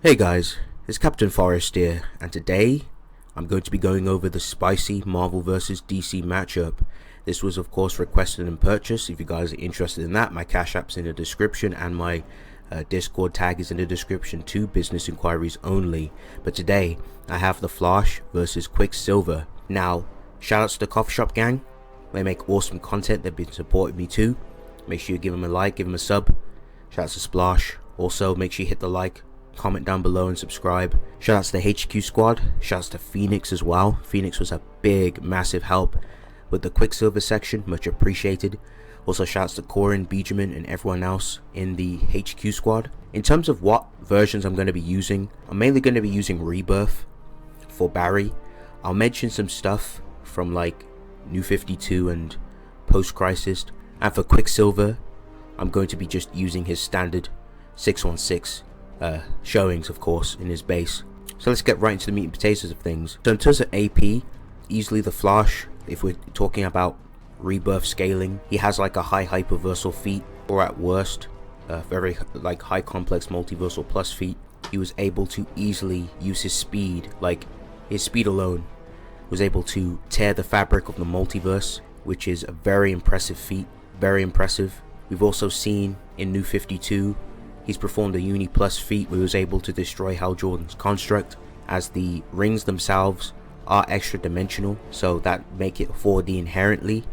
Hey guys, it's Captain Forrest here, and today I'm going to be going over the spicy Marvel vs DC matchup. This was of course requested and purchased. If you guys are interested in that, my Cash App's in the description and my Discord tag is in the description too, business inquiries only. But today I have the Flash versus QuickSilver. Now, shoutouts to the Coffee Shop gang. They make awesome content, they've been supporting me too. Make sure you give them a like, give them a sub. Shoutouts to Splash. Also make sure you hit the like, comment down below and subscribe. Shoutouts to the HQ squad, shoutouts to Phoenix as well. Phoenix was a big massive help with the QuickSilver section, much appreciated. Also shoutouts to Korin, Benjamin and everyone else in the HQ squad. In terms of what versions I'm going to be using, I'm mainly going to be using Rebirth for Barry. I'll mention some stuff from like New 52 and Post Crisis, and for QuickSilver I'm going to be just using his standard 616 showings, of course, in his base. So let's get right into the meat and potatoes of things. So in terms of AP, easily the Flash, if we're talking about Rebirth scaling, he has like a high hyperversal feat, or at worst very like high complex multiversal plus feat. He was able to easily use his speed, like his speed alone was able to tear the fabric of the multiverse, which is a very impressive feat, very impressive. We've also seen in New 52 he's performed a Uni Plus feat where he was able to destroy Hal Jordan's construct, as the rings themselves are extra dimensional, so that make it 4D inherently.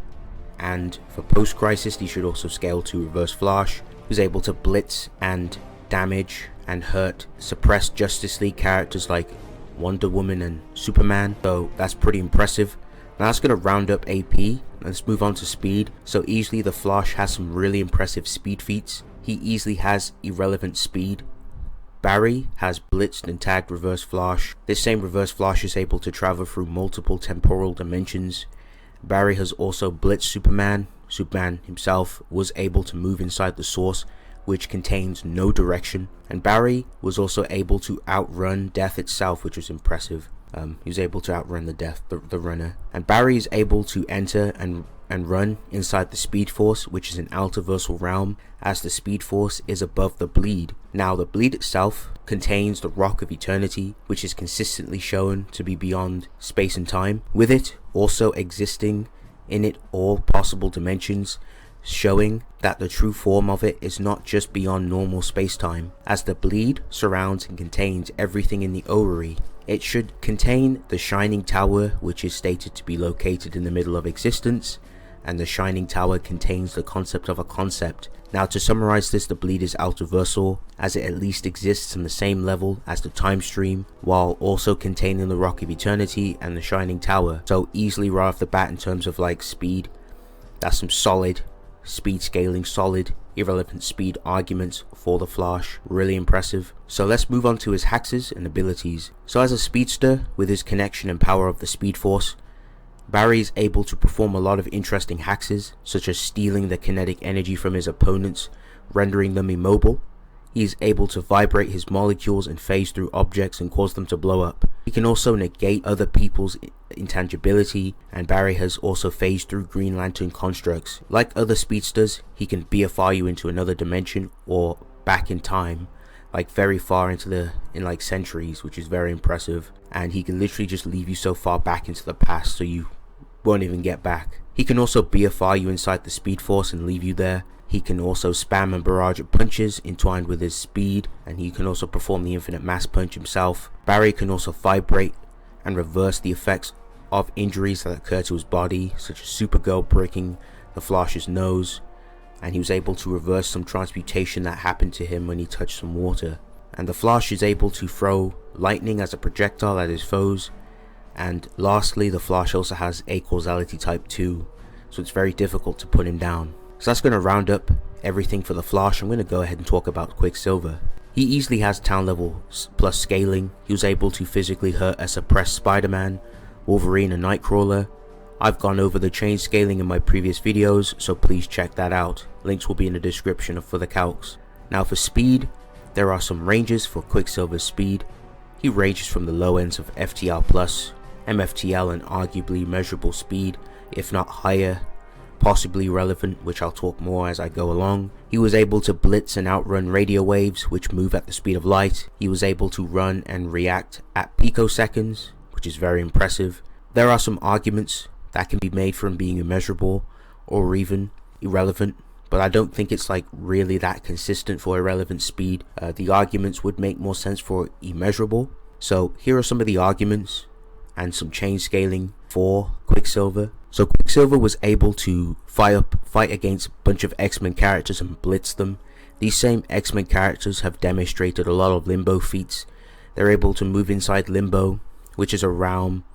And for Post Crisis, he should also scale to Reverse Flash. He was able to blitz and damage and hurt suppress Justice League characters like Wonder Woman and Superman, so that's pretty impressive. Now that's going to round up AP. Let's move on to speed. So easily the Flash has some really impressive speed feats. He easily has irrelevant speed. Barry has blitzed and tagged Reverse Flash. This same Reverse Flash is able to travel through multiple temporal dimensions. Barry has also blitzed Superman. Superman himself was able to move inside the source, which contains no direction. And Barry was also able to outrun Death itself, which was impressive. He was able to outrun the runner. And Barry is able to enter and run inside the Speed Force, which is an alterversal realm, as the Speed Force is above the Bleed. Now the Bleed itself contains the Rock of Eternity, which is consistently shown to be beyond space and time, with it also existing in it all possible dimensions, showing that the true form of it is not just beyond normal space-time, as the Bleed surrounds and contains everything in the Orrery. It should contain the Shining Tower, which is stated to be located in the middle of existence, and the Shining Tower contains the concept of a concept. Now to summarize this, the Bleed is alterversal, as it at least exists on the same level as the Time Stream, while also containing the Rock of Eternity and the Shining Tower. So easily right off the bat in terms of like speed, that's some solid speed scaling, solid irrelevant speed arguments for the Flash, really impressive. So let's move on to his hexes and abilities. So as a speedster, with his connection and power of the Speed Force, Barry is able to perform a lot of interesting hexes, such as stealing the kinetic energy from his opponents, rendering them immobile. He is able to vibrate his molecules and phase through objects and cause them to blow up. He can also negate other people's intangibility, and Barry has also phased through Green Lantern constructs. Like other speedsters, he can BFR you into another dimension or back in time, like very far into in like centuries, which is very impressive. And he can literally just leave you so far back into the past so you won't even get back. He can also BFR you inside the Speed Force and leave you there. He can also spam and barrage of punches entwined with his speed, and he can also perform the infinite mass punch himself. Barry can also vibrate and reverse the effects of injuries that occur to his body, such as Supergirl breaking the Flash's nose, and he was able to reverse some transmutation that happened to him when he touched some water. And the Flash is able to throw lightning as a projectile at his foes. And lastly, the Flash also has a causality type 2, so it's very difficult to put him down. So that's going to round up everything for the Flash. I'm going to go ahead and talk about QuickSilver. He easily has town level plus scaling. He was able to physically hurt a suppressed Spider-Man, Wolverine and Nightcrawler. I've gone over the chain scaling in my previous videos, so please check that out. Links will be in the description for the calcs. Now for speed, there are some ranges for QuickSilver's speed. He ranges from the low ends of FTL plus, MFTL and arguably measurable speed, if not higher, possibly relevant, which I'll talk more as I go along. He was able to blitz and outrun radio waves, which move at the speed of light. He was able to run and react at picoseconds, which is very impressive. There are some arguments that can be made for him being immeasurable or even irrelevant, but I don't think it's like really that consistent for irrelevant speed. The arguments would make more sense for immeasurable. So here are some of the arguments and some change scaling for QuickSilver. So QuickSilver was able to fight against a bunch of X-Men characters and blitz them. These same X-Men characters have demonstrated a lot of limbo feats. They're able to move inside limbo, which is a realm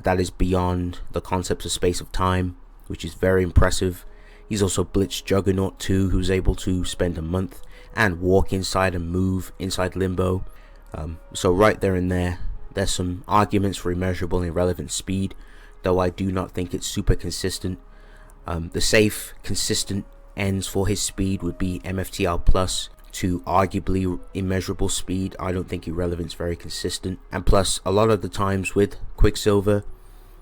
that is beyond the concepts of space of time, which is very impressive. He's also blitzed Juggernaut too, who's able to spend a month and walk inside and move inside limbo. So right there and there, there's some arguments for immeasurable and irrelevant speed, though I do not think it's super consistent. The safe, consistent ends for his speed would be MFTL plus to arguably immeasurable speed. I don't think irrelevant's very consistent, and plus a lot of the times with QuickSilver,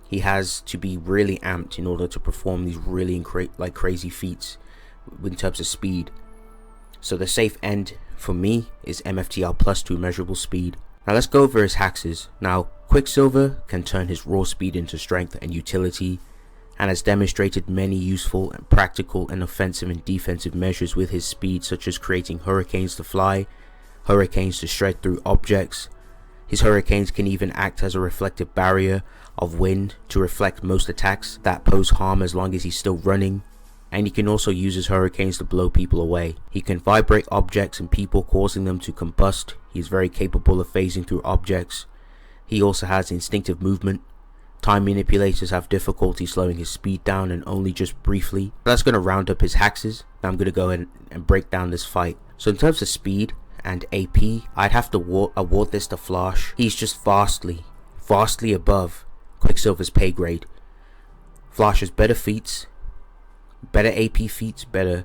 he has to be really amped in order to perform these really crazy feats in terms of speed. So the safe end for me is MFTL plus to immeasurable speed. Now let's go over his hexes. Now QuickSilver can turn his raw speed into strength and utility, and has demonstrated many useful and practical and offensive and defensive measures with his speed, such as creating hurricanes to fly, hurricanes to shred through objects. His hurricanes can even act as a reflective barrier of wind to reflect most attacks that pose harm as long as he's still running, and he can also use his hurricanes to blow people away. He can vibrate objects and people, causing them to combust. He is very capable of phasing through objects. He also has instinctive movement. Time manipulators have difficulty slowing his speed down, and only just briefly. That's going to round up his hexes. Now I'm going to go ahead and break down this fight. So in terms of speed and AP, I'd have to award this to Flash. He's just vastly above QuickSilver's pay grade. Flash has better feats, better AP feats, better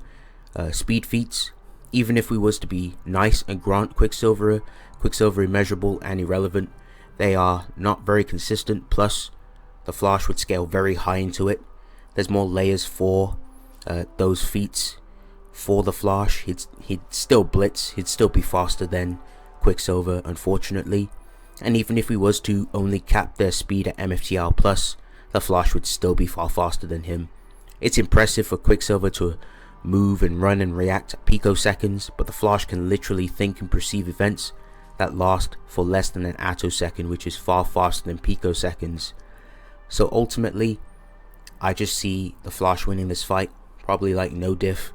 speed feats. Even if we was to be nice and grant QuickSilver immeasurable and irrelevant, they are not very consistent. Plus the Flash would scale very high into it. There's more layers for those feats for the Flash. He'd still blitz, he'd still be faster than QuickSilver, unfortunately. And even if we was to only cap their speed at MFTL plus, the Flash would still be far faster than him. It's impressive for QuickSilver to move and run and react at picoseconds, but the Flash can literally think and perceive events that last for less than an attosecond, which is far faster than picoseconds. So ultimately, I just see the Flash winning this fight, probably like no diff.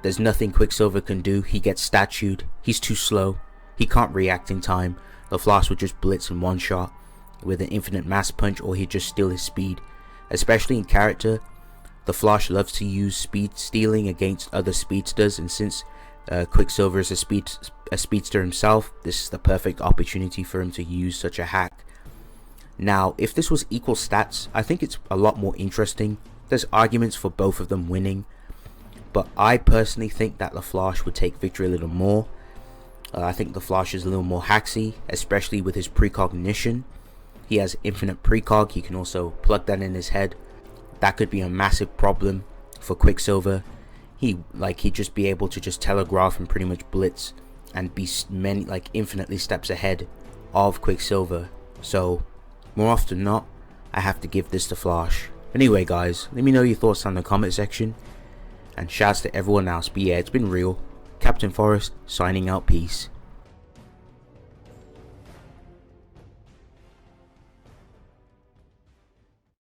There's nothing QuickSilver can do. He gets statued, he's too slow, he can't react in time. The Flash would just blitz in one shot with an infinite mass punch, or he'd just steal his speed. Especially in character, the Flash loves to use speed stealing against other speedsters, and since QuickSilver is a speedster himself, this is the perfect opportunity for him to use such a hack. Now, if this was equal stats, I think it's a lot more interesting. There's arguments for both of them winning, but I personally think that the Flash would take victory a little more. I think the Flash is a little more hacksy, especially with his precognition. He has infinite precog. He can also plug that in his head. That could be a massive problem for QuickSilver. He'd just be able to just telegraph and pretty much blitz and be infinitely steps ahead of QuickSilver. So more often than not, I have to give this to Flash. Anyway guys, let me know your thoughts down in the comment section, and shouts to everyone else. But yeah, it's been real. Captain Forrest signing out. Peace.